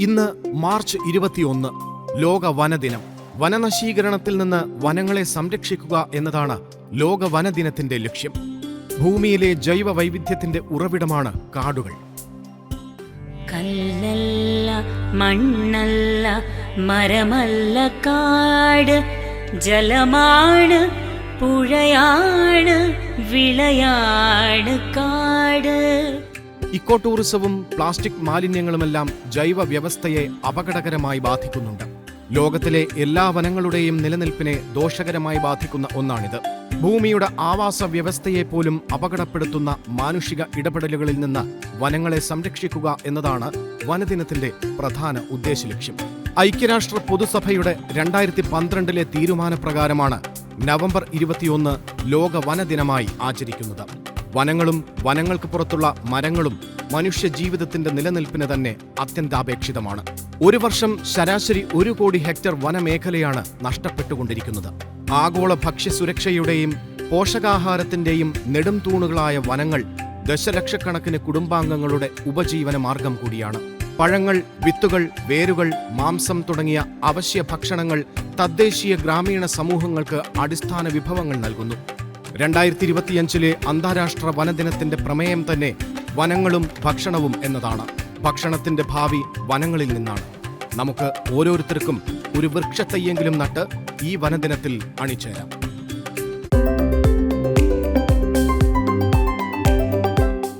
ഇന്ന് മാർച്ച് 21 ലോക വനദിനം. വനനശീകരണത്തിൽ നിന്ന് വനങ്ങളെ സംരക്ഷിക്കുക എന്നതാണ് ലോക വനദിനത്തിന്റെ ലക്ഷ്യം. ഭൂമിയിലെ ജൈവ വൈവിധ്യത്തിന്റെ ഉറവിടമാണ് കാടുകൾ. കല്ലല്ല മണ്ണല്ല മരമല്ല കാട്, ജലമാണ് പുഴയാണ് വിളയാണ് കാട്. ഇക്കോ ടൂറിസവും പ്ലാസ്റ്റിക് മാലിന്യങ്ങളുമെല്ലാം ജൈവ വ്യവസ്ഥയെ അപകടകരമായി ബാധിക്കുന്നുണ്ട്. ലോകത്തിലെ എല്ലാ വനങ്ങളുടെയും നിലനിൽപ്പിനെ ദോഷകരമായി ബാധിക്കുന്ന ഒന്നാണിത്. ഭൂമിയുടെ ആവാസ വ്യവസ്ഥയെപ്പോലും അപകടപ്പെടുത്തുന്ന മാനുഷിക ഇടപെടലുകളിൽ നിന്ന് വനങ്ങളെ സംരക്ഷിക്കുക എന്നതാണ് വനദിനത്തിന്റെ പ്രധാന ഉദ്ദേശലക്ഷ്യം. ഐക്യരാഷ്ട്ര പൊതുസഭയുടെ 2012 തീരുമാനപ്രകാരമാണ് നവംബർ 21 ലോക വനദിനമായി ആചരിക്കുന്നത്. വനങ്ങളും വനങ്ങൾക്ക് പുറത്തുള്ള മരങ്ങളും മനുഷ്യ ജീവിതത്തിന്റെ നിലനിൽപ്പിന് തന്നെ അത്യന്താപേക്ഷിതമാണ്. ഒരു വർഷം ശരാശരി 1 കോടി ഹെക്ടർ വനമേഖലയാണ് നഷ്ടപ്പെട്ടുകൊണ്ടിരിക്കുന്നത്. ആഗോള ഭക്ഷ്യസുരക്ഷയുടെയും പോഷകാഹാരത്തിന്റെയും നെടും തൂണുകളായ വനങ്ങൾ ദശലക്ഷക്കണക്കിന് കുടുംബാംഗങ്ങളുടെ ഉപജീവന മാർഗം കൂടിയാണ്. പഴങ്ങൾ, വിത്തുകൾ, വേരുകൾ, മാംസം തുടങ്ങിയ അവശ്യ ഭക്ഷണങ്ങൾ തദ്ദേശീയ ഗ്രാമീണ സമൂഹങ്ങൾക്ക് അടിസ്ഥാന വിഭവങ്ങൾ നൽകുന്നു. 2025 അന്താരാഷ്ട്ര വനദിനത്തിന്റെ പ്രമേയം തന്നെ വനങ്ങളും ഭക്ഷണവും എന്നതാണ്. ഭക്ഷണത്തിന്റെ ഭാവി വനങ്ങളിൽ നിന്നാണ്. നമുക്ക് ഓരോരുത്തർക്കും ഒരു വൃക്ഷത്തൈയെങ്കിലും നട്ട് ഈ വനദിനത്തിൽ അണിചേരാം.